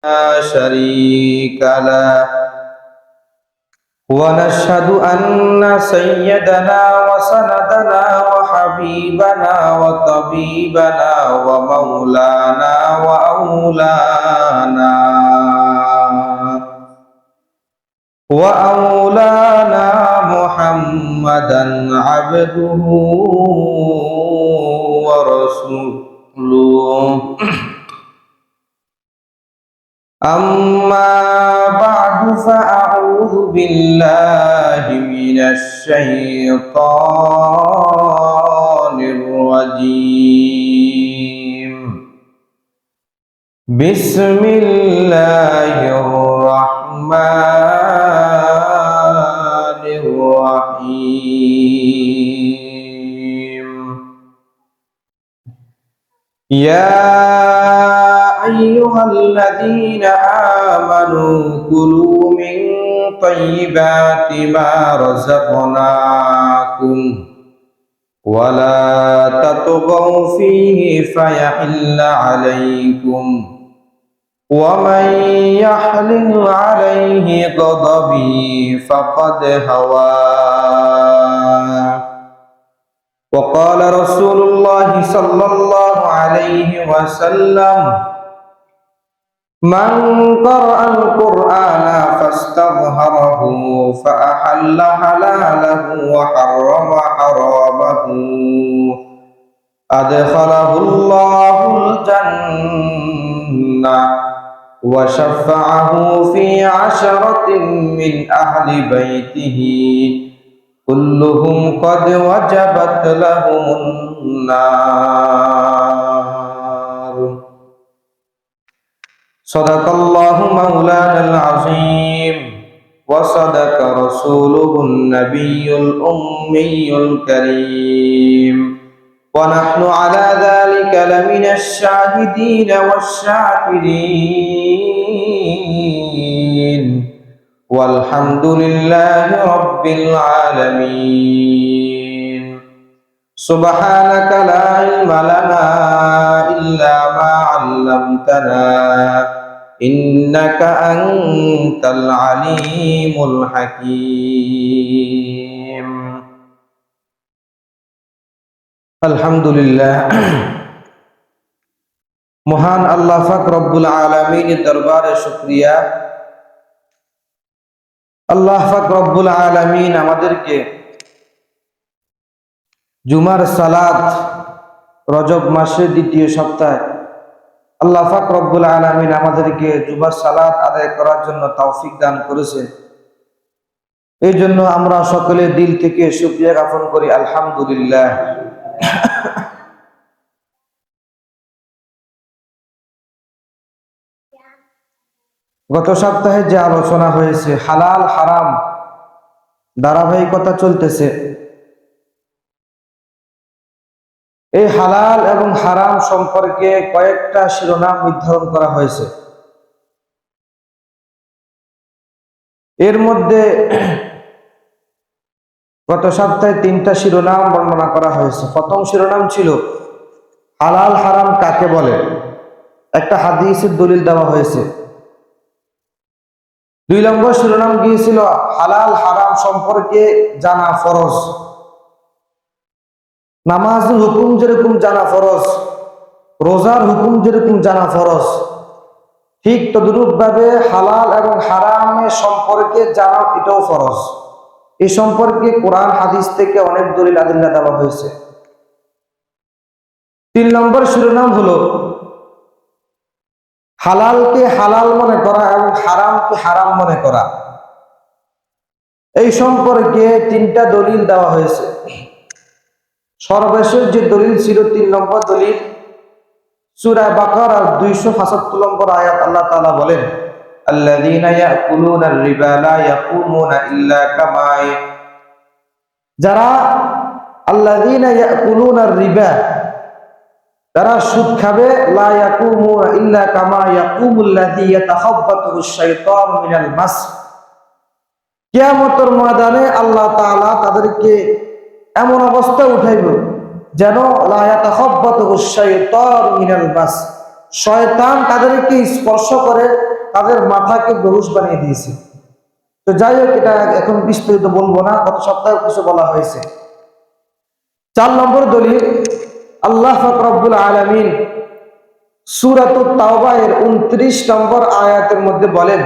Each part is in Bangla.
لا شريك له ونشهد أن سيدنا وسندنا وحبيبنا وطبيبنا ومولانا وأولانا محمدا عبده ورسوله أما بعد فأعوذ بالله من الشيطان الرجيم بسم الله الرحمن الرحيم يا أيها الذين آمنوا كلوا من طيبات ما رزقناكم ولا تطغوا فيه فيحل عليكم ومن يحلل عليه غضبي فقد هوى وقال رسول الله صلى الله عليه وسلم من قرأ القرآن فاستظهره فأحل حلاله وحرم حرامه أدخله الله الجنة وشفعه في 10 من أهل بيته كلهم قد وجبت لهم النار صدق الله مولانا العظيم وصدق رسوله النبي الأمي الكريم ونحن على ذلك لمن الشاهدين والشاكرين والحمد لله رب العالمين سبحانك لا علم لنا إلا ما علمتنا إنك أنت العليم الحكيم الحمد لله মহান আল্লাহ পাক রব্বুল আলামিনের দরবারে শুকরিয়া আল্লাহ পাক রব্বুল আলামিন আমাদেরকে জুমার সালাত রজব মাসের দ্বিতীয় সপ্তাহে আল্লাহ পাক রব্বুল আলামিন আমাদেরকে জুমার সালাত আদায় করার জন্য তৌফিক দান করেছে। এই জন্য আমরা সকলে দিল থেকে শুকরিয়া জ্ঞাপন করি আলহামদুলিল্লাহ। গত সপ্তাহে যে আলোচনা হয়েছে হালাল হারাম ধারাবাহিকতা চলতেছে। এই হালাল এবং হারাম সম্পর্কে কয়েকটা শিরোনাম নির্ধারণ করা হয়েছে। এর মধ্যে গত সপ্তাহে 3টা শিরোনাম বর্ণনা করা হয়েছে। প্রথম শিরোনাম ছিল হালাল হারাম কাকে বলে, একটা হাদিসের দলিল দেওয়া হয়েছে। 2 নম্বর শিরোনাম গিয়েছিল হালাল হারাম সম্পর্কে জানা ফরজ। নামাজের হুকুম যেরকম জানা ফরজ, রোজার হুকুম যেরকম জানা ফরজ, ঠিক তদ্রূপ ভাবে হালাল এবং হারামের সম্পর্কে জানা এটাও ফরজ। এই সম্পর্কে কোরআন হাদিস থেকে অনেক দলিল আদিল্লা দেওয়া হয়েছে। 3 নম্বর শিরোনাম হলো হালালকে হালাল মনে করা এবং হারামকে হারাম মনে করা। এই সম্পর্কে 3টা দলিল দেওয়া হয়েছে। সর্বশেষ যে দলিল ছিল 3 নম্বর দলিল, সূরা বাকারার 275 নম্বর আয়াত আল্লাহ তাআলা বলেন আল্লাযীনা ইয়াকুলুনার রিবা লা ইয়াকুমুনা ইল্লা কামা, যারা আল্লাযীনা ইয়াকুলুনার রিবা, তারা সুদ খাবে, লা ইয়াকুমুনা ইল্লা কামা ইয়াকুমুল্লাযী ইয়াতাখাব্বাতুহুশ শাইতানু মিনাল মাস। কিয়ামতের ময়দানে আল্লাহ তাআলা তাদেরকে এমন অবস্থা উঠাইব যেন লা ইয়াতাখাব্বাতুহুশ শাইতানু মিনাল মাস, শয়তান তাদেরকে স্পর্শ করে তাদের মাথাকে বেহুশ বানিয়ে দিয়েছে। তো যাই হোক, এটা এখন বিস্তারিত বলবো না, গত সপ্তাহে কিছু বলা হয়েছে। 4 নম্বর দলিল, আল্লাহ পাক রব্বুল আলামিন সূরাতুত তাওবা এর 29 নম্বর আয়াতের মধ্যে বলেন,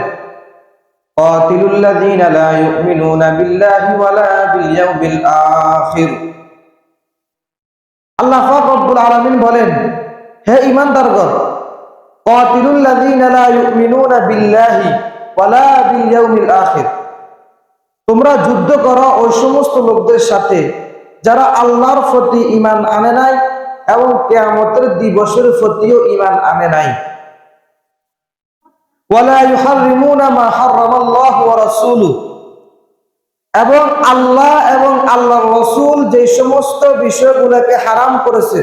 কাতিলুল লাযীনা লা ইউমিনুনা বিল্লাহি ওয়ালা বিল ইয়াউমিল আখির। আল্লাহ পাক রব্বুল আলামিন বলেন, হে ঈমানদারগণ, কাতিলুল লাযীনা লা ইউমিনুনা বিল্লাহি ওয়ালা বিল ইয়াউমিল আখির, তোমরা যুদ্ধ করো ওই সমস্ত লোকদের সাথে যারা আল্লাহর প্রতি ঈমান আনে নাই এবং কিয়ামতের দিবসের প্রতিও ঈমান আনে নাই। ওয়ালা ইউহাররিমুনা মা হারামাল্লাহু ওয়া রাসূলুহু, এবং আল্লাহ এবং আল্লাহর রাসূল যে সমস্ত বিষয়গুলোকে হারাম করেছে,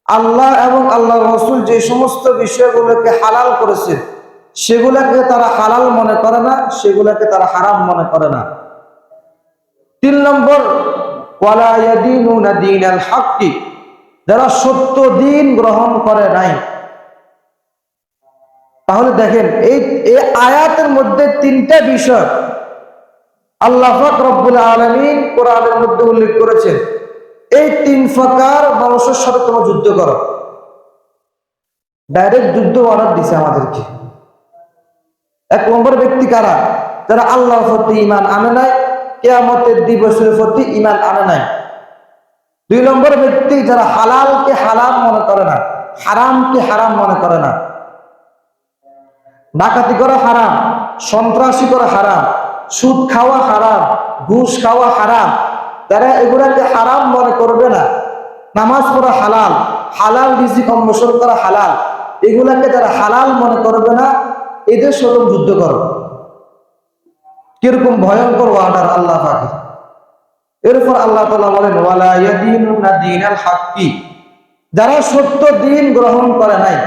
আল্লাহ এবং আল্লাহর রাসূল যে সমস্ত বিষয়গুলোকে হালাল করেছে, সেগুলোকে তারা হালাল মনে করে না, সেগুলোকে তারা হারাম মনে করে না। 3 নম্বর, ওয়ালা ইয়াদিনুনা দীনাল হাক্কি, যারা সত্য দ্বীন গ্রহণ করে নাই। তাহলে দেখেন, এই আয়াতের মধ্যে 3টা বিষয় আল্লাহ পাক রব্বুল আলামিন কোরআনের মধ্যে উল্লেখ করেছেন। এই 3 প্রকার মানুষের সাথে তোমরা যুদ্ধ করো। ডাইরেক্ট যুদ্ধ অর্ডার দিছে আমাদেরকে। 1 নম্বর ব্যক্তি কারা? যারা আল্লাহর প্রতি ঈমান আনে নাই, কিয়ামতের দিবসের প্রতি ঈমান আনে নাই। 2 নম্বর ব্যক্তি যারা হালালকে হালাল মনে করে না, হারামকে হারাম মনে করে না। ডাকাতি করা হারাম, সন্ত্রাসী করা হারাম, সুদ খাওয়া হারাম, ঘুষ খাওয়া হারাম, যারা এগুলাকে হারাম মনে করবে না, নামাজ পড়া হালাল, হালাল রিজিক অন্বেষণ করা হালাল, এগুলাকে যারা হালাল মনে করবে না, এদের সাথে যুদ্ধ করো। কিরকম ভয়ঙ্কর ওয়ার্ডার আল্লাহ পাকের। এরপর আল্লাহ তাআলা বলেন, ওয়ালা ইয়াদিনুনা দীনাল হাক্কি, যারা সত্য দ্বীন গ্রহণ করে নাই,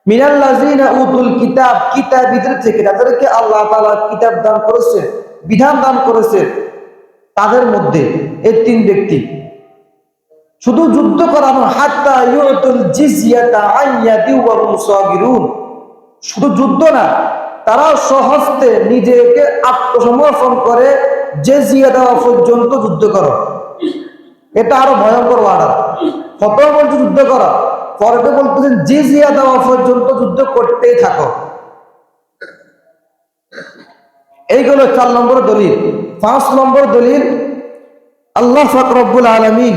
মিনাল্লাযীনা উতুল কিতাব, কিতাবীদের থেকে, যাদেরকে আল্লাহ তাআলা কিতাব দান করেছে, বিধান দান করেছে, তাদের মধ্যে এই 3 ব্যক্তি। শুধু যুদ্ধ করানো, হাত্তা ইউতুল জিজিয়াতা আন ইয়াদিন ওয়া হুম সাগিরুন, শুধু যুদ্ধ না, তারা সহস্তে নিজেকে আত্মসমর্পণ করে জিজিয়া দেওয়া পর্যন্ত যুদ্ধ করো। এটা আরো ভয়ঙ্কর ওয়ার্ডার। কত বলতে যুদ্ধ করো, পরে বলতেছেন জিজিয়া দেওয়া পর্যন্ত যুদ্ধ করতেই থাকো। এইগুলো 4 নম্বর দলিল। 5 নম্বর দলিল, আল্লাহ পাক রব্বুল আলামিন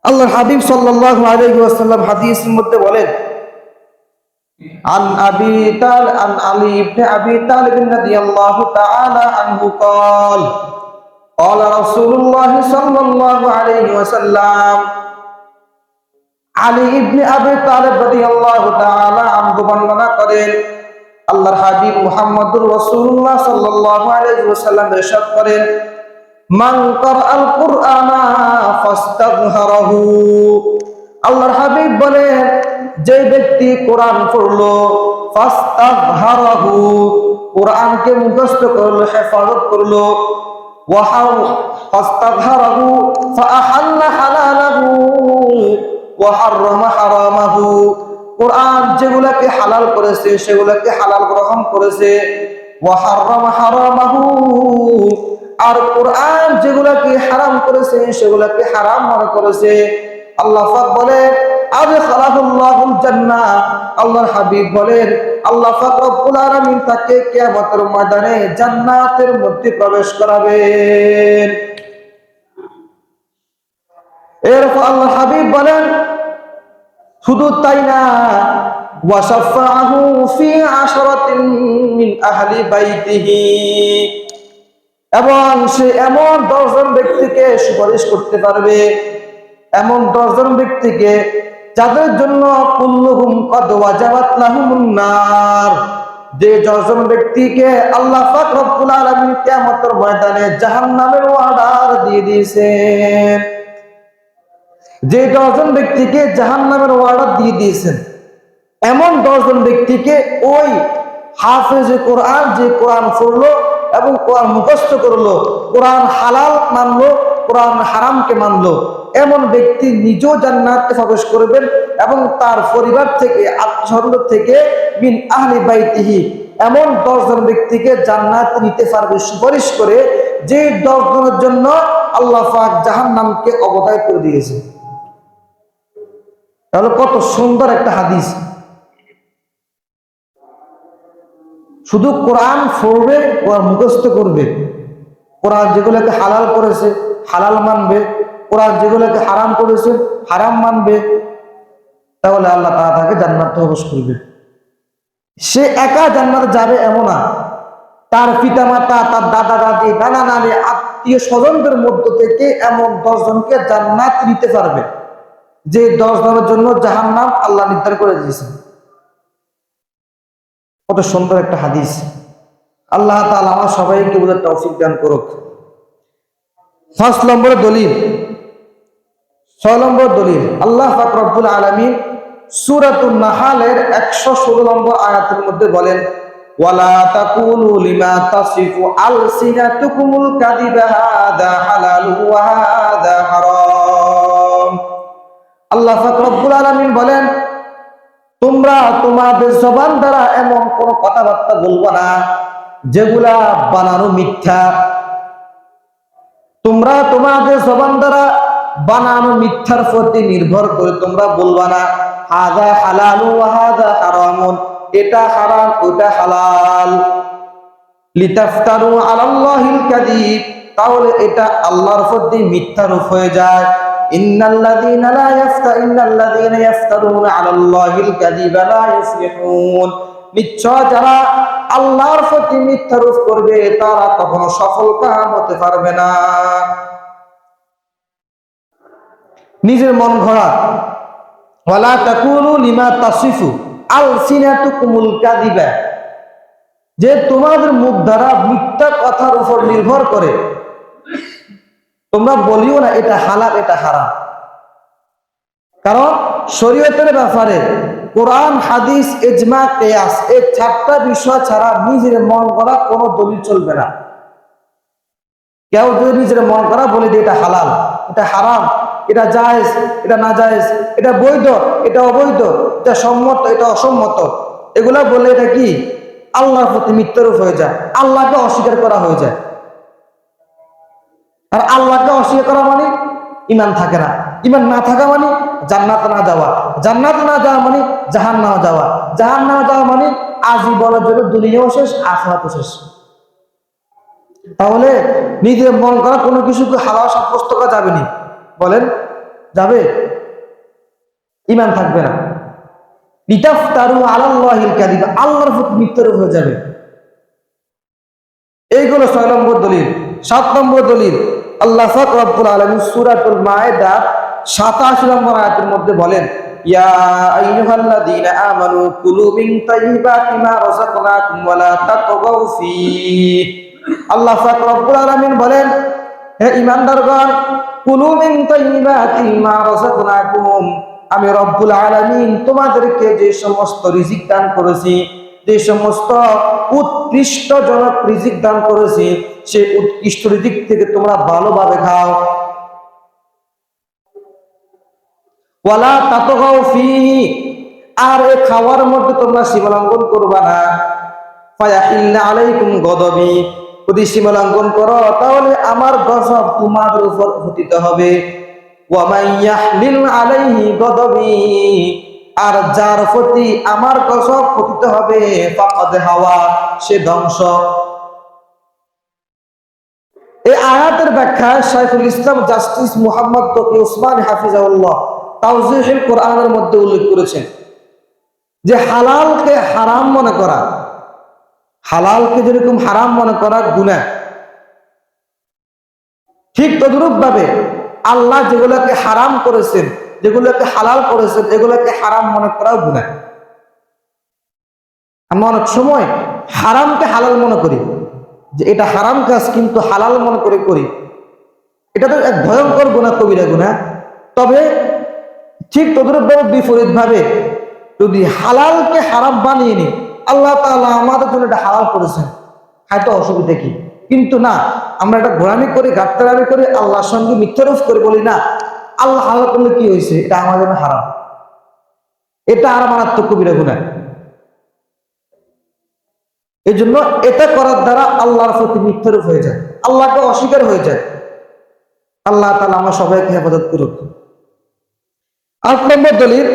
আল্লাহর হাবিব সাল্লাল্লাহু আলাইহি ওয়াসাল্লাম হাদিসের মধ্যে বলেন, عن علي بن ابي طالب رضي الله تعالى عنه قال قال رسول الله صلى الله عليه وسلم, আলী ইবনে আবি তালিব রাদিয়াল্লাহু তাআলা আনহু বর্ণনা করেন, আল্লাহর হাবিব মুহাম্মদুর রাসূলুল্লাহ সাল্লাল্লাহু আলাইহি ওয়াসাল্লাম ইরশাদ করেন, মান ক্বারাআল কুরআনা ফাস্তাযহারাহু, আল্লাহর হাবিব বলেন, যে ব্যক্তি কোরআন পড়লো, ফাস্তাযহারাহু, কোরআনকে মুখস্থ করলো, হেফাজত করলো, ওয়াহাউ ফাস্তাযহারাহু ফাআহাল্লা হালালাহু ওয়া হারামা হারামাহু, কোরআন যেগুলাকে হালাল করেছে সেগুলাকে হালাল গ্রহণ করেছে, ওয়া হারামা হারামাহু, আর কোরআন যেগুলাকে হারাম করেছে সেগুলাকে হারাম মনে করেছে। আল্লাহ পাক বলেন, আদখালাহুল্লাহুল জান্নাহ, আল্লাহর হাবিব বলেন, আল্লাহ পাক রব্বুল আলামিন তাকে কিয়ামতের ময়দানে জান্নাতের মধ্যে প্রবেশ করাবেন। এরপর আল্লাহর হাবিব বলেন, শুধু তাই না, ওয়াশাফাহু ফি আশরাতিন মিন আহলি বাইতিহি, এবং সে এমন 10 জন ব্যক্তিকে সুপারিশ করতে পারবে, এমন 10 জন ব্যক্তিকে যাদের জন্য কুল্লুহুম কদ ওয়াজাবাত লাহুমুন নার, যে 10 জন ব্যক্তিকে আল্লাহ পাক রব্বুল আলামিন কিয়ামতের ময়দানে জাহান্নামের অর্ডার দিয়ে দিয়েছেন। যে 10 জন ব্যক্তিকে জাহান্নামের অর্ডার দিয়ে দিয়েছেন, এমন 10 জন ব্যক্তিকে ওই হাফেজে কোরআন, যে কোরআন পড়লো এবং কোরআন মুখস্থ করলো, কোরআন হালাল মানলো, কোরআন হারামকে মানলো, এমন ব্যক্তি নিজেও জান্নাতে প্রবেশ করবেন এবং তার পরিবার থেকে, আত্মীয় থেকে মিন আহলি বাইতিহি এমন 10 জন ব্যক্তিকে জান্নাতে নিতে পারবে সুপারিশ করে, যে 10 জনের জন্য আল্লাহ পাক জাহান্নামকে অবতার করে দিয়েছে। তাহলে কত সুন্দর একটা হাদিস। শুধু কোরআন পড়বে, কোরআন মুখস্থ করবে, কোরআন যেগুলোকে হালাল করেছে হালাল মানবে, কোরআন যেগুলোকে হারাম করেছে হারাম মানবে, তাহলে আল্লাহ তাআলা তাকে জান্নাতে প্রবেশ করবে। সে একা জান্নাতে যাবে এমন না, তার পিতামাতা, তার দাদা দাদি, নানা নানি, আত্মীয় স্বজনদের মধ্য থেকে এমন 10 জনকে জান্নাত নিতে পারবে, যে 10 জনের জন্য জাহান্নাম আল্লাহ নির্ধারণ করে দিয়েছেন। কত সুন্দর একটা হাদিস। আল্লাহ তাআলা আমার সবাইকে বুঝার তৌফিক দান করুক। 5 নম্বর দলিল, 6 নম্বর দলিল, আল্লাহ পাক রব্বুল আলামিন সূরাতুন নাহালের 116 নম্বর আয়াতের মধ্যে বলেন, ওয়ালা তাকুলু লিমা তাসিফু আলসিনাতুকুমুল কাযিবা হাযা হালালু ওয়া হাযা হারাম। আল্লাহ পাক রব্বুল আলামিন বলেন, তোমরা তোমাদের জবান দ্বারা এমন কোন কথাবার্তা বলবো না যেগুলা বানানো মিথ্যা। তোমরা তোমাদের জবান দ্বারা বানানো মিথ্যার প্রতি নির্ভর করে তোমরা বলবা না হাযা হালালু ওয়া হাযা হারামুন, এটা হারাম ওটা হালাল। লিতাফতারু আলাল্লাহিল কাযিব, তাহলে এটা আল্লাহর প্রতি মিথ্যারূপ হয়ে যায়। ইন্নাল্লাযীনা ইয়াফতারুনা আলাল্লাহিল কাযিবা লা ইফলিহুন, নিশ্চয় যারা আল্লাহর প্রতি মিথ্যারূপ করবে তারা কখনো সফল কাম হতে পারবে না। নিজের মন গড়া, ওয়ালা তাকুলু লিমা তাসিফু আলসিনাতুকুমুল কাযিবা, যে তোমাদের মুখ দ্বারা মিথ্যা কথার উপর নির্ভর করে তোমরা বলিও না এটা হালাল এটা হারাম। কারণ শরীয়তের ব্যাপারে কোরআন, হাদিস, ইজমা, কিয়াস এই 4টা বিষয় ছাড়া নিজের মন করা কোনো দলিল চলবে না। কেউ যদি নিজের মন করা বলে যে এটা হালাল এটা হারাম, এটা জায়েজ এটা নাজায়েজ, এটা বৈধ এটা অবৈধ, এটা সম্মত এটা অসম্মত, এগুলা বলে এটা কি আল্লাহর প্রতি মিথ্যারূপ হয়ে যায়, আল্লাহকে অস্বীকার করা হয়ে যায়। আর আল্লাহকে অস্বীকার করা মানে ঈমান থাকে না, ঈমান না থাকা মানে জান্নাতে না যাওয়া, জান্নাতে না যাওয়া মানে জাহান্নামে যাওয়া, জাহান্নামে যাওয়া মানে আজীবনের জন্য দুনিয়াও শেষ আখিরাতও শেষ। তাহলে নিজের মন করা কোনো কিছুকে হালাল সাব্যস্ত করা যাবে না, বলেন যাবে? ঈমান থাকবে না। লিতাফতারু আলাল্লাহিল কাযিবা, আল্লাহর প্রতি মিথ্যারূপ হয়ে যাবে। এইগুলো 6 নম্বর দলিল। 7 নম্বর দলিল, আল্লাহ পাক রব্বুল আলামিন সূরাতুল মায়েদা 87 নম্বর আয়াতের মধ্যে বলেন, ইয়া আইয়ুহাল্লাযীনা আমানু কুলু মিন তাইয়্যিবাতি মা রাযাকনাকুম ওয়া লা তাতগাউ ফীহি। আল্লাহ পাক রব্বুল আলামিন বলেন, হে ঈমানদারগণ, কুলু মিন তাইয়্যিবাতি মা রাযাকনাকুম, আমি রব্বুল আলামিন তোমাদেরকে যে সমস্ত রিজিক দান করেছি, যে সমস্ত উৎকৃষ্টজনক রিজিক দান করেছি, সেই উৎকৃষ্ট রিজিক থেকে তোমরা ভালোভাবে খাও। ওয়ালা তাতগাউ ফীহি, আর এই খাওয়ার মধ্যে তোমরা সীমালঙ্ঘন করবা না। ফায়াহিল্লা আলাইকুম গদবি, যদি সীমালঙ্ঘন করো তাহলে আমার গজব তোমাদের উপর পতিত হবে। ওয়া মাইয়াহলিল আলাইহি গদবি, আর যার প্রতি আমার গজব পতিত হবে ফাকাদ হাওয়া, সে ধ্বংস। এই আয়াতের ব্যাখ্যা শাইখুল ইসলাম জাস্টিস মুহাম্মদ তকি উসমানী হাফিজাহুল্লাহ তাওজিহুল কোরআনের মধ্যে উল্লেখ করেছেন যে হালালকে হারাম মনে করা, হালালকে যেরকম হারাম মনে করা গুনাহ, ঠিক তদ্রূপ ভাবে আল্লাহ যেগুলোকে হারাম করেছেন, যেগুলোকে হালাল করেছেন, এগুলোকে হারাম মনে করাও গুনাহ। আমরা অনেক সময় হারামকে হালাল মনে করি, যে এটা হারাম কাজ কিন্তু হালাল মনে করে করি, এটা তো এক ভয়ঙ্কর গুনাহ, কবিরা গুনাহ। তবে ঠিক তদ্রূপভাবে বিপরীত ভাবে যদি হালালকে হারাম বানিয়ে নি, আল্লাহ তাআলা আমাদের জন্য এটা হালাল করেছেন, হয়তো অসুবিধা কি, কিন্তু না আমরা এটা গোলামি করি, গাদ্দারি করি, আল্লাহর সঙ্গে মিথ্যারোপ করে বলি না আল্লাহ হালাল করলে কি হয়েছে, এটা আমার জন্য হারাম, এটা আর মারাত্মক কবিরা গুনাহ। এই জন্য এটা করার দ্বারা আল্লাহর প্রতি মিথ্যারূপ হয়ে যায়, আল্লাহকে অস্বীকার হয়ে যায়। আল্লাহ তাআলা আমার সবাইকে হেফাজত করুক। ৮ নম্বর দলিল,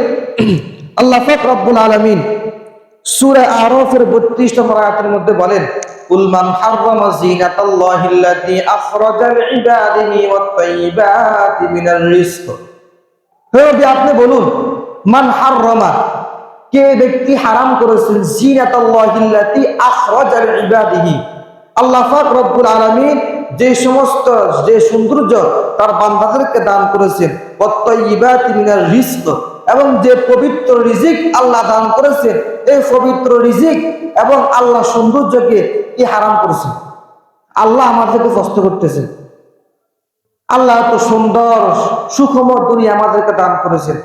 আল্লাহ পাক রব্বুল আলামিন সূরা আরাফের ৩২ নম্বর আয়াতের মধ্যে বলেন, কুল মান হাররামা যিনাতাল্লাহিল্লাতী আখরাজা লিইবাদিহি ওয়াত তাইয়্যিবাতি মিনার রিজক। হে নবী, আপনি বলুন, মান হাররামা, কে ব্যক্তি হারাম করেছেন, যিনাতাল্লাহিল্লাতী আখরাজা লিইবাদিহি, আল্লাহ পাক রব্বুল আলামিন যে সৌন্দর্য তার বান্দাদেরকে দান করেছেন, ওয়াত তাইয়্যিবাতি মিনার রিজক, এবং যে পবিত্র রিজিক আল্লাহ দান করেছেন, এই পবিত্র রিজিক এবং আল্লাহ সৌন্দর্যকে কি হারাম করেছেন? আল্লাহ আমাদেরকে কষ্ট করতেছেন। আল্লাহ এত সুন্দর সুখময় দুনিয়া আমাদেরকে দান করেছেন,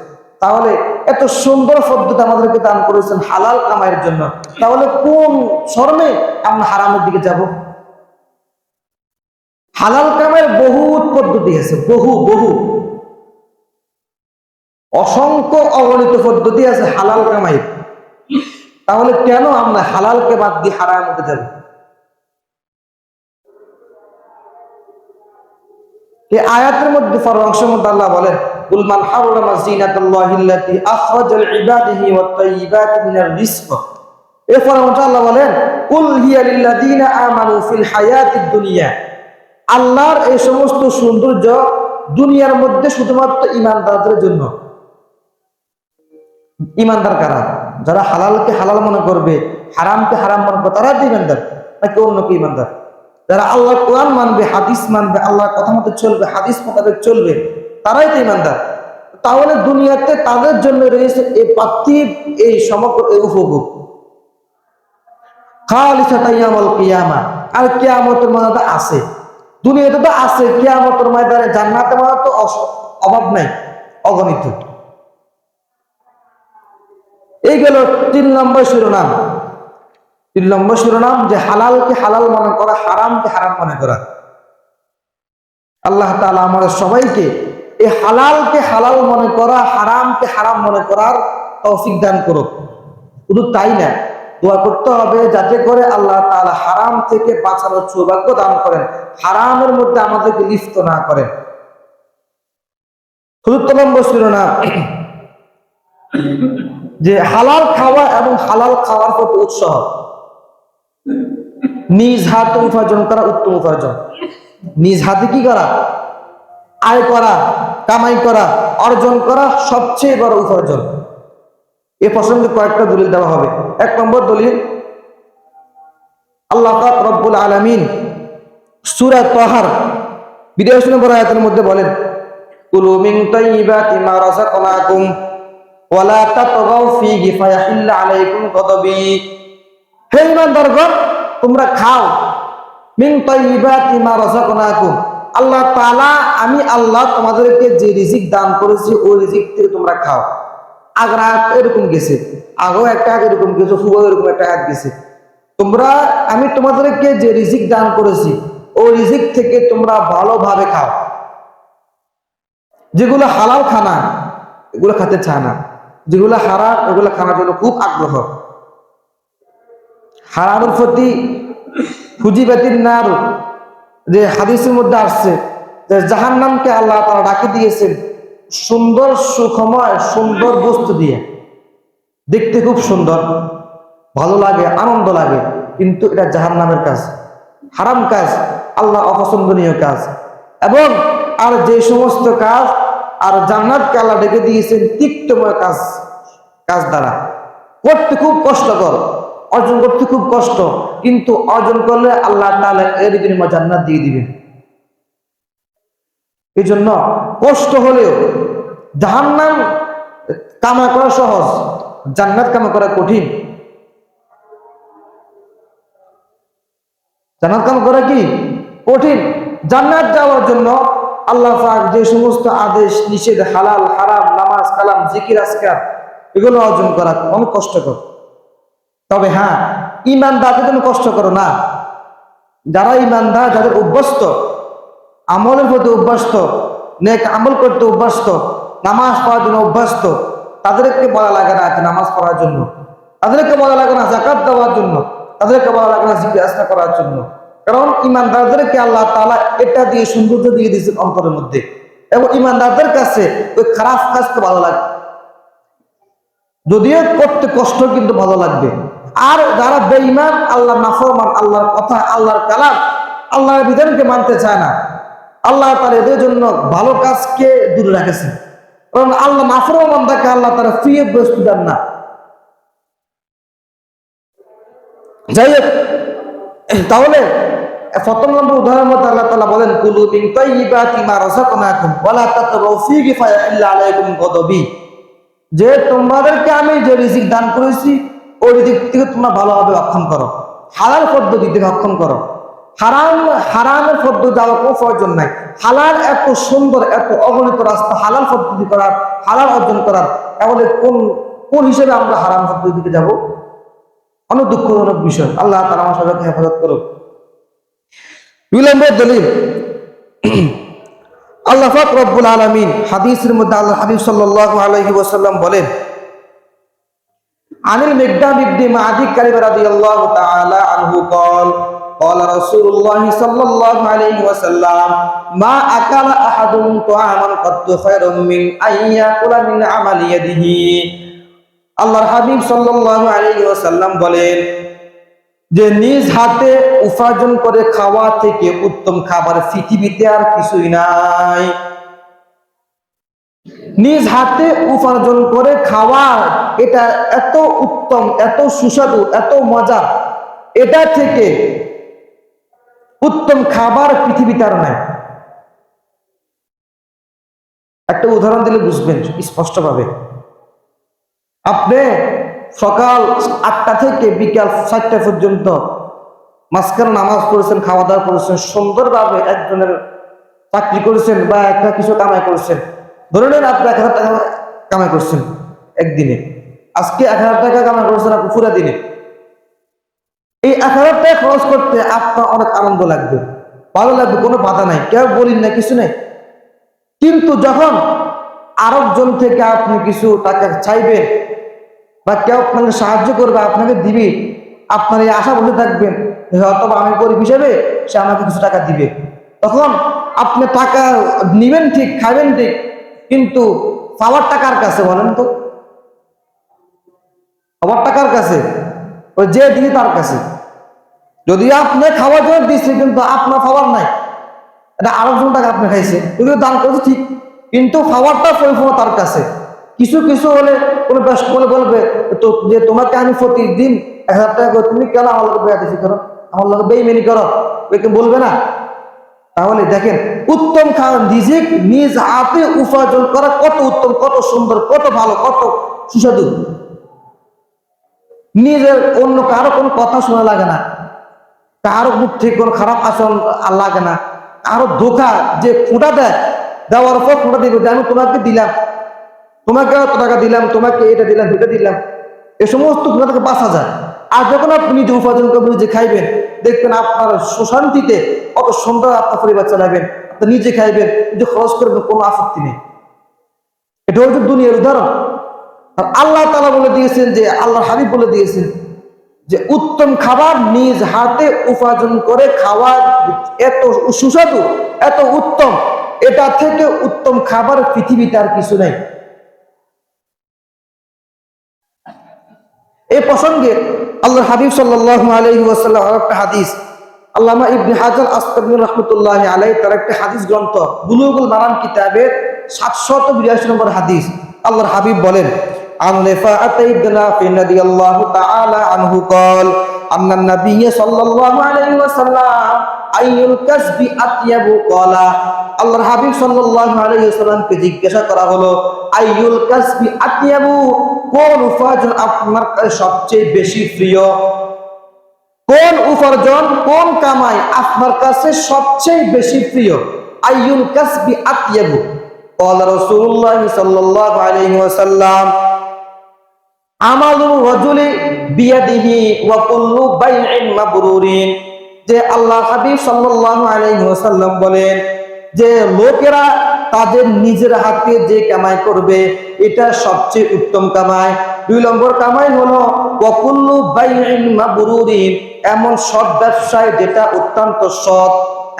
তাহলে এত সুন্দর পদ্ধতি আমাদেরকে দান করেছেন হালাল কামাইয়ের জন্য, তাহলে কোন শরমে আমরা হারামের দিকে যাব? হালাল কামাইয়ের বহুত পদ্ধতি আছে, বহু বহু অসংখ্য অগণিত পদ্ধতি আছে হালাল কামাই। তাহলে কেন আমরা হালালকে বাদ দিয়ে হারাম হতে যাব? এই আয়াতের মধ্যে অংশের মধ্যে আল্লাহ বলেন, কুল মান হারামা যিনাতাল্লাহিল্লাতী আখরাজা লিইবাদিহি ওয়াত তাইয়্যিবাতি মিনার রিজক। এরপর আল্লাহ বলেন, কুল হিয়া লিল্লাযীনা আমানু ফিল হায়াতিদ দুনিয়া, আল্লাহর এই সমস্ত সৌন্দর্য দুনিয়ার মধ্যে শুধুমাত্র ঈমানদারদের জন্য। ঈমানদার কারা? যারা হালালকে হালাল মনে করবে, হারামকে হারাম মনে করবে, তারা ঈমানদার, নাকি অন্য কেউ ঈমানদার? যারা আল্লাহর কোরআন মানবে, হাদিস মানবে, আল্লাহর কথা মতো চলবে, হাদিস মোতাবেক চলবে, তারাই তো ঈমানদার। তাহলে দুনিয়াতে তাদের জন্য রয়েছে এই পার্থিব, এই সমগ্র এই উপভোগ, খালিসাতান ইয়াউমাল কিয়ামা। আর কিয়ামতের ময়দানে আছে, দুনিয়াতে তো আছে, কিয়ামতের ময়দানে জান্নাতের মধ্যে তো অভাব নাই, অগণিত। এই গেল ৩ নম্বর শিরোনাম। ৩ নম্বর শিরোনাম যে হালালকে হালাল মনে করা, হারামকে হারাম মনে করা। আল্লাহ তাআলা আমাদের সবাইকে এই হালালকে হালাল মনে করা, হারামকে হারাম মনে করার তৌফিক দান করুক। শুধু তাই না, দোয়া করতে হবে যাতে করে আল্লাহ তাআলা হারাম থেকে বাঁচানোর সৌভাগ্য দান করেন, হারামের মধ্যে আমাদেরকে লিপ্ত না করেন। ৪ নম্বর শিরোনাম যে হালাল খাওয়া এবং হালাল খাওয়ার প্রতি উৎসাহ। নিজ হাতে উপার্জন করা উত্তম উপার্জন। নিজ হাতে কি করা? আয় করা, কামাই করা, অর্জন করা সবচেয়ে বড় উপার্জন। এ প্রসঙ্গে কয়েকটা দলিল দেওয়া হবে। ১ নম্বর দলিল, আল্লাহ পাক রব্বুল আলামিন সূরা তাহার ৮২ নম্বর আয়াতের মধ্যে বলেন, কুলু মিন তাইয়্যিবাতি মা রাযাকনাকুম ওয়ালা তাতগাউ ফীহি ফায়াহিল্লা আলাইকুম গাদাবী। হে ঈমানদারগণ, তোমরা খাও মিন তাইয়্যিবাতি মা রাযাকনাকুম, আল্লাহ তাআলা, আমি আল্লাহ তোমাদেরকে যে রিজিক দান করেছি ওই রিজিক থেকে তোমরা খাও। আগের আয়াত এরকম গেছে, আগেও একটা আয়াত এরকম গেছে, হুবহু এরকম একটা আয়াত গেছে, তোমরা, আমি তোমাদেরকে যে রিজিক দান করেছি ওই রিজিক থেকে তোমরা ভালোভাবে খাও। যেগুলো হালাল খানা এগুলো খেতে চায় না, যেগুলো হারাম এগুলো খাওয়ার জন্য খুব আগ্রহ। হারামের প্রতি ফুজিবাতির নার, যে হাদিসের মধ্যে আসছে যে জাহান্নামকে আল্লাহ তাআলা ডাকি দিয়েছেন সুন্দর সুখময় সুন্দর বস্তু দিয়ে, দেখতে খুব সুন্দর, ভালো লাগে, আনন্দ লাগে, কিন্তু এটা জাহান্নামের কাজ, হারাম কাজ, আল্লাহ অপছন্দনীয় কাজ। এবং আর যে সমস্ত কাজ, আর জান্নাতকে আল্লাহ ডেকে দিয়েছেন তিক্তময় কাজ, কাজ দ্বারা করতে খুব কষ্টকর, অর্জন করতে খুব কষ্ট, কিন্তু অর্জন করলে আল্লাহ তাআলা এর বিনিময়ে জান্নাত দিয়ে দিবেন। এই জন্য কষ্ট হলেও জাহান্নাম কামা করা সহজ, জান্নাত কামা করা কঠিন। জান্নাত কামা করা কি কঠিন। জান্নাত যাওয়ার জন্য আল্লাহ পাক যে সমস্ত আদেশ নিষেধ, হালাল হারাম, নামাজ কালাম জিকির আজকার, এগুলো অর্জন করা অনেক কষ্টকর। তবে হ্যাঁ, ঈমানদারদের জন্য কষ্টকর না। যারা ঈমানদার, যাদের অভ্যস্ত, আমলের প্রতি অভ্যস্ত, নেক আমল করতে অভ্যস্ত, নামাজ পড়ার জন্য অভ্যস্ত, তাদেরকে বলা লাগে না নামাজ পড়ার জন্য, তাদেরকে বলা লাগে না যাকাত দেওয়ার জন্য, তাদেরকে বলা লাগে না জিজ্ঞাসা করার জন্য। কারণ ইমানদারদেরকে আল্লাহ তাআলা এটা দিয়ে সৌন্দর্য দিয়ে দিয়েছেন অন্তরের মধ্যে, এবং ইমানদারদের কাছে ওই খারাপ কাজকে ভালো লাগে, যদিও করতে কষ্ট কিন্তু ভালো লাগবে। আর যারা বেঈমান, আল্লাহ নাফরমান, আল্লাহর কথা, আল্লাহর কালাম, আল্লাহর বিধানকে মানতে চায় না, আল্লাহ তাআলা এদের জন্য ভালো কাজকে দূরে রাখেছেন। কারণ আল্লাহ নাফরমান বান্দাকে আল্লাহ তাআলা ফ্রি বস্তু দেন না। যাই হোক, তাহলে প্রথম নম্বর উদাহরণ মধ্যে আল্লাহ তাআলা বলেন কুলু মিন তাইয়্যিবাতি মা রাযাকনাকুম ওয়া লা তাতগাউ ফীহি ফায়াহিল্লা আলাইকুম গদবি, যে তোমাদেরকে আমি যে রিজিক দান করেছি ওই রিজিক থেকে তোমরা ভালোভাবে রক্ষণ করো, হালাল পদ্ধতিতে রক্ষণ করো। হারামের পদ্ধতি যাওয়ার কোনো প্রয়োজন নাই। হালাল এত সুন্দর, এত অগণিত রাস্তা হালাল পদ্ধতি করার, হালাল অর্জন করার, তাহলে কোন হিসেবে আমরা হারাম পদ্ধতিতে যাব? অনেক দুঃখজনক বিষয়। আল্লাহ তাআলা আমার সবাইকে হেফাজত করুক। 2 নম্বর দলিল, আল্লাহ পাক রব্বুল আলামিন হাদিসের মধ্যে আল্লাহ হাবিব সাল্লাল্লাহু আলাইহি ওয়াসাল্লাম বলেন, আনিল মিকদাম ইবনে মাদি কারিব রাদিয়াল্লাহু তাআলা আনহু قال قال رسول الله صلى الله عليه وسلم ما اكل احد طعاما قط خير من ان ياكل من عمل يده। আল্লাহর হাবিব সাল্লাল্লাহু আলাইহি ওয়াসাল্লাম বলেন যে নিজ হাতে উপার্জন করে খাওয়া থেকে উত্তম খাবার পৃথিবীতে আর কিছুই নাই। নিজ হাতে উপার্জন করে খাওয়া, এটা এত উত্তম, এত সুস্বাদু, এত মজা, এটা থেকে উত্তম খাবার পৃথিবীতে আর নাই। একটা উদাহরণ দিলে বুঝবেন স্পষ্টভাবে। আপনি সকাল 8টা থেকে বিকাল 4টা পর্যন্ত মাঝখানে নামাজ পড়েছেন, খাওয়া দাওয়া করেছেন, সুন্দরভাবে একজনের চাকরি করেছেন বা একটা কিছু কামাই করেছেন। ধরে নেন আপনি 1000 টাকা কামাই করছেন একদিনে, আজকে 1000 টাকা কামাই করছেন আপনি পুরো দিনে। এই 1000 টাকা খরচ করতে আপনার অনেক আনন্দ লাগবে, ভালো লাগবে, কোনো বাধা নাই, কেউ বলিন না, কিছু নেই। কিন্তু যখন আরেকজন থেকে আপনি কিছু টাকা চাইবেন বা কেউ আপনাকে সাহায্য করবে, আপনাকে দিবে, আপনার এই আশা বসে থাকবেন অথবা আমি গরিব হিসেবে সে আমাকে কিছু টাকা দিবে, তখন আপনি টাকা নিবেন ঠিক, খাবেন ঠিক, কিন্তু পাওয়ার টাকার কাছে, বলেন তো, পাওয়ার টাকার কাছে, ওই যে দিয়ে তার কাছে। যদি আপনি খাওয়ার জন্য দিচ্ছে কিন্তু আপনার পাওয়ার নাই, এটা আরেকজন টাকা আপনি খাইছে, যদিও দান করছে ঠিক, কিন্তু পাওয়ারটা পরিপূর্ণ তার কাছে। কিছু কিছু হলে কোনো বেশ বলে বলবে তো যে তোমাকে আমি প্রতিদিন 1000 টাকা করে, তুমি কেন আমার লোক বেয়াদবি করো, আমার লোক বেইমানি করো, ওকে বলবে না? তাহলে দেখেন, উত্তম খাওয়ান রিজিক নিজ হাতে উপার্জন করা কত উত্তম, কত সুন্দর, কত ভালো, কত সুস্বাদু। নিজের অন্য কারো কোনো কথা শোনা লাগে না, কারো মুখ থেকে কোনো খারাপ আচরণ লাগে না, কারো ধোকা যে ফোঁটা দেওয়ার পর ফোঁটা দিবে যে আমি তোমাকে দিলাম, তোমাকে এত টাকা দিলাম, তোমাকে এটা দিলাম, এটা দিলাম, এ সমস্ত ফোঁটা থেকে বাঁচা যায়। আর যখন আপনি নিজে উপার্জন করবেন, নিজে খাইবেন, দেখবেন আপনার সুশান্তিতে কত সুন্দর আপনার পরিবার চালাবেন, আপনি নিজে খাইবেন, নিজে খরচ করবেন, কোনো আপত্তি নেই। এটা হচ্ছে দুনিয়ার উদাহরণ। আর আল্লাহ তাআলা বলে দিয়েছেন, যে আল্লাহর হাবিব বলে দিয়েছেন যে উত্তম খাবার নিজ হাতে উপার্জন করে খাওয়া এত সুস্বাদু, এত উত্তম, এটা থেকে উত্তম খাবার পৃথিবীতে আর কিছু নাই। এই প্রসঙ্গে আল্লাহর হাবিব সাল্লাল্লাহু আলাইহি ওয়াসাল্লাম একটা হাদিস, আল্লামা ইবনে হাজার আসকালানী রাহমাতুল্লাহি আলাইহি তার একটা হাদিস গ্রন্থ বুলুগুল মারাম কিতাবের 782 নম্বর হাদিস, আল্লাহর হাবিব বলেন, عن رفاعة بن رافع رضي الله تعالى عنه قال أن النبي صلى الله عليه وسلم أي الكسب أطيب قال আল্লাহর হাবিব সাল্লাল্লাহু আলাইহি ওয়াসাল্লামকে জিজ্ঞাসা করা হলো, আইয়ুল কাসবি আতিয়াবু, কোন উপার্জন আপনার কাছে সবচেয়ে বেশি প্রিয়, কোন উপার্জন, কোন কামাই আপনার কাছে সবচেয়ে বেশি প্রিয়? আইয়ুল কাসবি আতিয়াবু قال رسول الله صلى الله عليه وسلم আমালুর রাজুলি বিয়াদিহি ওয়া কুল্লু বাইইন মাবরুরিন। যে আল্লাহর হাবিব সাল্লাল্লাহু আলাইহি ওয়াসাল্লাম বলেন যে লোকেরা তাদের নিজের হাতে যে কামাই করবে এটা সবচেয়ে উত্তম কামাই। 2 নম্বর কামাই হলো ওয়াকুল্লু বাইইন মাবরুরিন, এমন সৎ ব্যবসায় যেটা অত্যন্ত সৎ,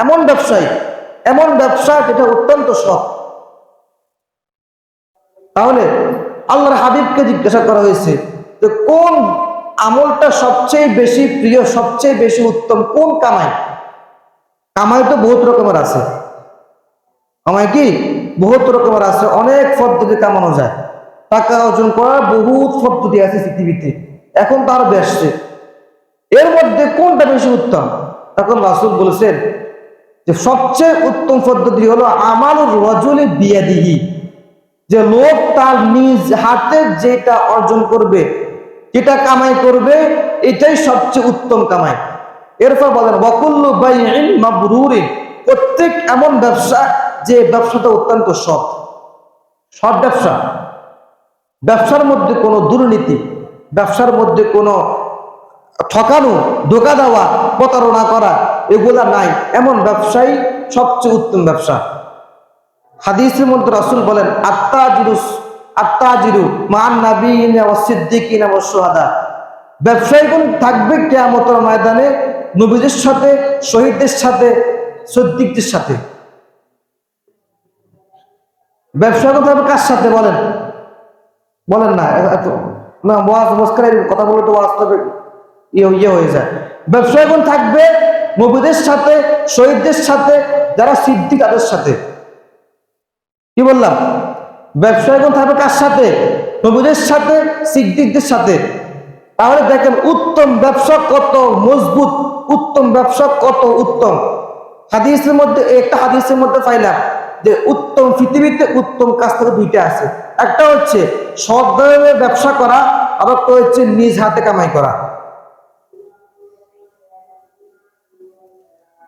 এমন ব্যবসা যেটা অত্যন্ত সৎ। তাহলে আল্লাহর হাবিবকে জিজ্ঞাসা করা হয়েছে যে কোন আমলটা সবচেয়ে বেশি প্রিয়, সবচেয়ে বেশি উত্তম, কোন কামাই? কামাই তো বহুত রকমের আছে, কামাই কি বহুত রকমের আছে, অনেক পদ্ধতি কামানো যায়, টাকা অর্জন করার বহুত পদ্ধতি আছে পৃথিবীতে, এখন তো আরো বেশছে। এর মধ্যে কোনটা বেশি উত্তম? তখন রাসূল বলেছেন যে সবচেয়ে উত্তম পদ্ধতি হলো আমালুর রাজুলি বিয়াদিহি, যে লোক তার নিজ হাতে যেটা অর্জন করবে, যেটা কামাই করবে, এটাই সবচেয়ে উত্তম কামাই। এরপর বলেন ওয়াকুল্লু বাইইন মাবরুরিন, প্রত্যেক এমন ব্যবসা যে ব্যবসাটা অত্যন্ত সৎ ব্যবসা, ব্যবসার মধ্যে কোনো দুর্নীতি, ব্যবসার মধ্যে কোনো ঠকানো, ধোঁকা দেওয়া, প্রতারণা করা এগুলা নাই, এমন ব্যবসাই সবচেয়ে উত্তম ব্যবসা। হাদিসের মধ্যে রাসূল বলেন আত্তাজিরু মান নাবিয়িনা ওয়াস সিদ্দিকিনা ওয়াস শুহাদা, ব্যবসায়ীগণ থাকবে কিয়ামতের ময়দানে নবীদের সাথে, শহীদদের সাথে, সিদ্দিকদের সাথে। ব্যবসায়ীগণ থাকবে কার সাথে বলেন? বলেন না, এত না ওয়াজ মস্করার কথা বলে তো ওয়াজ তবে ইয়ে হয়ে যায়। ব্যবসায়ীগণ থাকবে নবীদের সাথে, শহীদদের সাথে, যারা সিদ্দিক তাদের সাথে। কি বললাম? ব্যবসায়ীগণ থাকবে কার সাথে? নবীদের সাথে, সিদ্দিকদের সাথে। তাহলে দেখেন উত্তম ব্যবসা কত মজবুত, উত্তম ব্যবসা কত উত্তম। হাদিসের মধ্যে একটা হাদিসের মধ্যে পাইলাম যে উত্তম পৃথিবীতে উত্তম কাজ থেকে দুইটা আছে, একটা হচ্ছে সৎ ধরনের ব্যবসা করা, আর একটা হচ্ছে নিজ হাতে কামাই করা।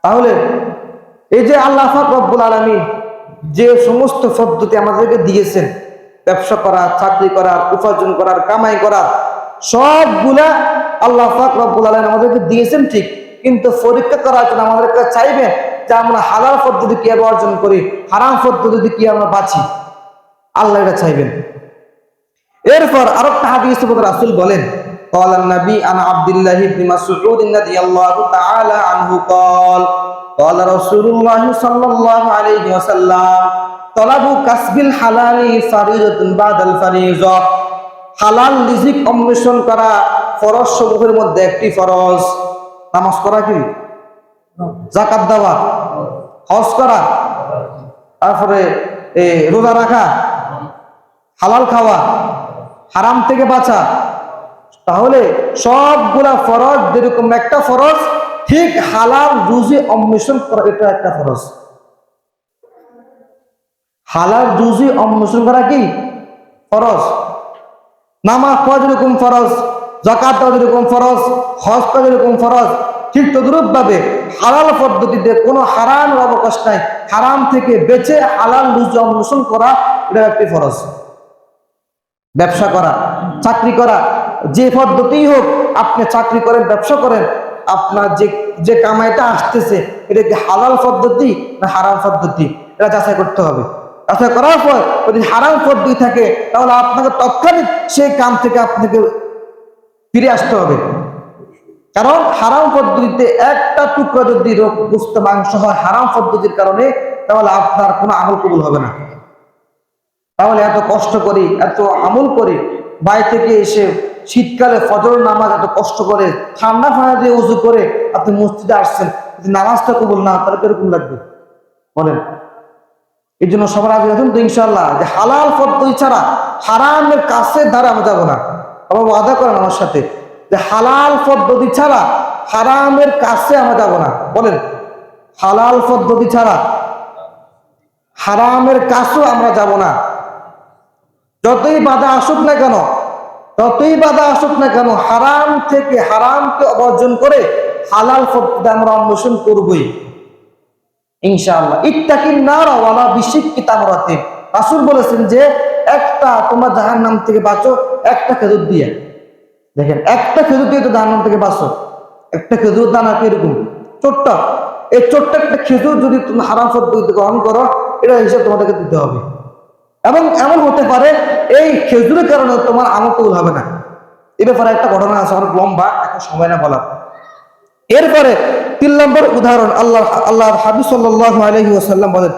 তাহলে এই যে আল্লাহ পাক রব্বুল আলামিন যে সমস্ত পদ্ধতি আমাদেরকে দিয়েছেন, ব্যবসা করা, চাকরি করা, উপার্জন করার, কামাই করা, সবগুলা আল্লাহ পাক রব্বুল আলামিন আমাদেরকে দিয়েছেন ঠিক, কিন্তু পরীক্ষা করার জন্য আমাদেরকে চাইবেন যে আমরা হালাল পদ্ধতি কিভাবে অর্জন করি, হারাম পদ্ধতি কি আমরা বাঁচি, আল্লাহ এটা চাইবেন। এরপর আরেকটা হাদিসে রাসূল বলেন قال النبي عن عبد الله بن مسعود رضي الله تعالى عنه قال قال رسول الله صلى الله عليه وسلم طلب كسب الحلال فريضة بعد الفريضة, হালাল রিজিক অন্বেষণ করা ফরজ সমূহের মধ্যে একটি ফরজ। নামাজ পড়া কি, যাকাত দেওয়া, হজ করা, তারপরে রোজা রাখা, হালাল খাওয়া, হারাম থেকে বাঁচা। তাহলে সবগুলা ফরজ যেরকম একটা ফরজ, ঠিক হালাল রুজি অন্বেষণ করা এটা একটা ফরজ। হালাল রুজি অন্বেষণ করা কি ফরজ। নামাজ পড়া যেরকম ফরজ, যাকাত দেওয়া যেরকম ফরজ, হজ করা যেরকম ফরজ, ঠিক তদ্রূপ ভাবে হালাল পদ্ধতিতে কোনো হারামের অবকাশ নাই, হারাম থেকে বেঁচে হালাল রুজি অন্বেষণ করা এটা একটি ফরজ। ব্যবসা করা, চাকরি করা, যে পদ্ধতিই হোক, আপনি চাকরি করেন, ব্যবসা করেন, আপনার যে কামাইটা আসতেছে এটা কি হালাল পদ্ধতি না হারাম পদ্ধতি, এটা যাচাই করতে হবে। যাচাই করার পর যদি হারাম পদ্ধতি থাকে তাহলে আপনাকে তৎক্ষণিক সেই কাম থেকে আপনাকে ফিরে আসতে হবে। কারণ হারাম পদ্ধতিতে একটা টুকরা যদি গোশত মাংস হয় হারাম পদ্ধতির কারণে, তাহলে আপনার কোনো আমল কবুল হবে না। তাহলে এত কষ্ট করি, এত আমল করি, বাড়ি থেকে এসে শীতকালে ফজর নামাজ এত কষ্ট করে ঠান্ডা ফান্ডা দিয়ে উজু করে আপনি মসজিদে আসছেন, যদি নামাজটা কবুল না তাহলে কিরকম লাগবে বলেন? এই জন্য সবার আগে দেখুন তো ইনশাল্লাহ যে হালাল পদ্ধতি ছাড়া হারামের কাছে দ্বারা আমরা যাবো না। আবার ওয়াদা করেন আমার সাথে যে হালাল পদ্ধতি ছাড়া হারামের কাছে আমরা যাবো না। বলেন, হালাল পদ্ধতি ছাড়া হারামের কাছেও আমরা যাব না। যতই বাধা আসুক না কেন, যতই বাধা আসুক না কেন, হারাম থেকে হারামকে অবর্জন করে হালাল পদ্ধতি আমরা অন্বেষণ করবই ইনশাআল্লাহ। ইত্তাকিন নার ওয়ালা বিশিক্কি তামরাতিন, রাসূল বলেছেন যে একটা তোমরা জাহান্নাম থেকে বাঁচো একটা খেজুর দিয়ে। দেখেন, একটা খেজুর দিয়ে তো জাহান্নাম থেকে বাঁচো। একটা খেজুর দানা কিরকম ছোট্ট, এই ছোট্ট একটা খেজুর যদি তুমি হারাম পদ্ধতি গ্রহণ করো এটা হিসাব তোমাদেরকে দিতে হবে। এবং এমন হতে পারে এই খেজুরের কারণে তোমার আমল কবুল হবে না। এ ব্যাপারে একটা ঘটনা আছে, অনেক লম্বা, এখন সময় না বলা। এরপরে 3 নম্বর উদাহরণ, আল্লাহ হাবিব সাল্লাল্লাহু আলাইহি ওয়াসাল্লাম বলেন,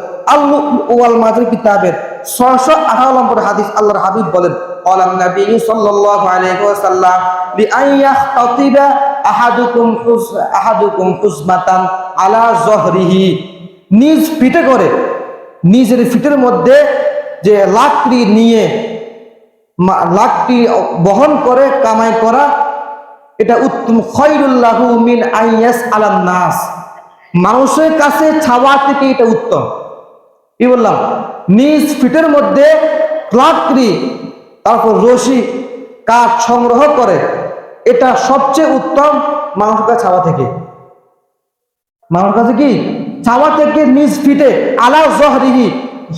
ওয়াল মাদরি কিতাবের 618 নম্বর হাদিস, আল্লাহর হাবিব বলেন, ক্বালান নবী সাল্লাল্লাহু আলাইহি ওয়াসাল্লাম লিআইয়াখতাতিবা আহাদুকুম হুজমাতান আলা যহরিহি, নিজ পিঠে করে, নিজের পিঠের মধ্যে যে লাকড়ি নিয়ে, লাকড়ি বহন করে কামাই করা, এটা উত্তম, খায়রুল লাহু মিন আইয়াস আলান নাস, মানুষের কাছে ছাওয়া থেকে এটা উত্তম। কি বললাম? নিজ পিঠের মধ্যে লাকড়ি, তারপর রশি, কাঠ সংগ্রহ করে, এটা সবচেয়ে উত্তম মানুষের কাছে ছাওয়া থেকে। মানুষের কাছে কি ছাওয়া থেকে নিজ পিঠে, আলা যহরিহি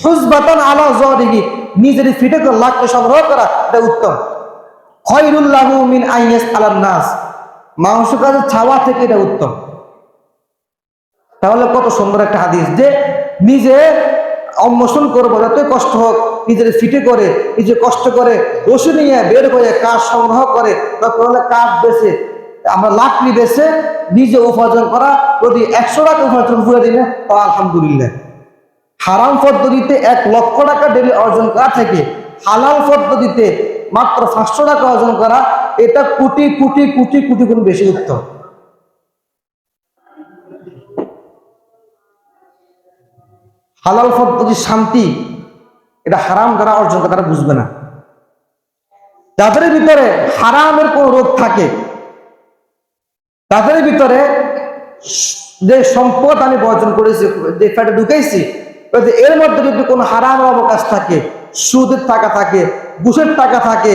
হুজবাতান আলা যহরিহি, নিজের পিঠে করে লাকড়ি সংগ্রহ করা, এটা উত্তম। খায়রুল লাহু মিন আইয়াস আলান নাস, মানুষের কাছে ছাওয়া থেকে এটা উত্তম। তাহলে কত সুন্দর একটা হাদিস, যে নিজে অন্বেষণ করবো, যতই কষ্ট হোক, নিজের ফিটে করে, নিজে কষ্ট করে, রশি নিয়ে বের করে কাঠ সংগ্রহ করে, তারপরে কাঠ বেছে, আমরা লাকড়ি বেছে নিজে উপার্জন করা, যদি 100 টাকা উপার্জন করে দিলে তো আলহামদুলিল্লাহ। হারাম পদ্ধতিতে 1 লক্ষ টাকা ডেলি অর্জন করা থেকে হালাল পদ্ধতিতে মাত্র 500 টাকা অর্জন করা, এটা কোটি কোটি কোটি কোটি গুণ বেশি উত্তম। হালাল পদ্ধতির শান্তি এটা হারাম যারা অর্জন করে তারা বুঝবে না। যাদের ভিতরে হারামের কোন রোগ থাকে, তাদের ভিতরে যে সম্পদ আমি বর্জন করেছি, যে ফ্যাটে ঢুকাইছি, এর মধ্যে যদি কোনো হারাম অবকাশ থাকে, সুদের টাকা থাকে, ঘুষের টাকা থাকে,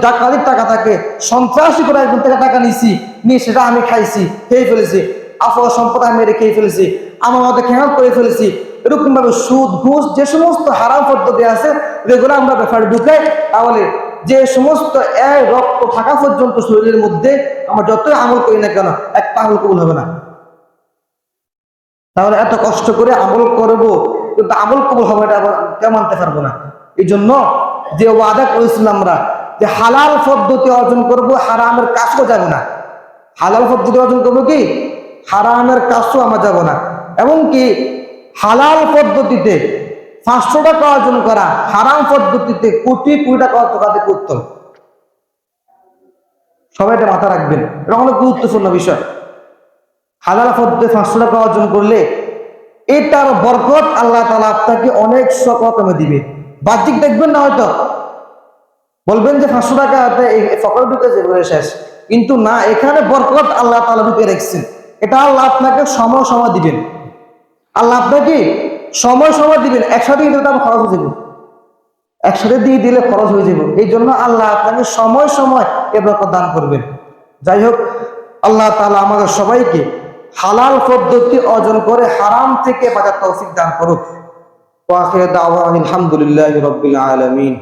ডাকাতির টাকা থাকে, সন্ত্রাসী করে একজন থেকে টাকা নিছি, নিয়ে সেটা আমি খাইছি, খেয়ে ফেলেছি, আফওয়া সম্পদ আমি মেরে খেয়ে ফেলেছি, আমার মধ্যে খেয়াল করে ফেলেছি, এরকম ভাবে সুদ ঘুষ যে সমস্ত হারাম পদ্ধতি আছে যেগুলো আমরা ব্যাপারে ঢুকাই, তাহলে যে সমস্ত রক্ত থাকা পর্যন্ত শরীরের মধ্যে আমরা যতই আমল করি না কেন, একটা আমল কবুল হবে না। তাহলে এত কষ্ট করে আমল করবো, কিন্তু আমল কবুল হবে এটা আবার কেউ মানতে পারবো না। এই জন্য যে ওয়াদা করেছিলাম আমরা, যে হালাল পদ্ধতি অর্জন করব, হারামের কাজও যাবো না। হালাল পদ্ধতি অর্জন করবো, কি হারামের কাজও আমরা যাবো না। এমনকি হালাল পদ্ধতিতে 500 টাকা অর্জন করা, হারাম পদ্ধতিতে কোটি কোটি টাকা অর্জন করা থেকে উত্তম। সবাই এটা মাথা রাখবেন, এটা অনেক গুরুত্বপূর্ণ বিষয়। হালাল পদ্ধতিতে 500 টাকা অর্জন করলে এটার বরকত আল্লাহ তাআলা আপনাকে অনেক রকমে দিবে। বাহ্যিক দেখবেন না, হয়তো বলবেন যে 500 টাকা ফকরে ঢুকেছে শেষ, কিন্তু না, এখানে বরকত আল্লাহ তাআলা ঢুকে রেখেছেন। এটা আল্লাহ আপনাকে সময় সময় দিবেন। আল্লাহ আপনাকে সময় সময় দিবেন, একসাথে দিলে তো খরচ হয়ে যাবে, একসাথে দিয়ে দিলে খরচ হয়ে যাবে। এই জন্য আল্লাহ আপনাকে সময় সময় এ বরকত দান করবেন। যাই হোক, আল্লাহ তাআলা আমাদের সবাইকে হালাল পদ্ধতি অর্জন করে হারাম থেকে বাঁচার তৌফিক দান করুক। ওয়া আখিরু দাওয়ানা আলহামদুলিল্লাহি রাব্বিল আলামিন।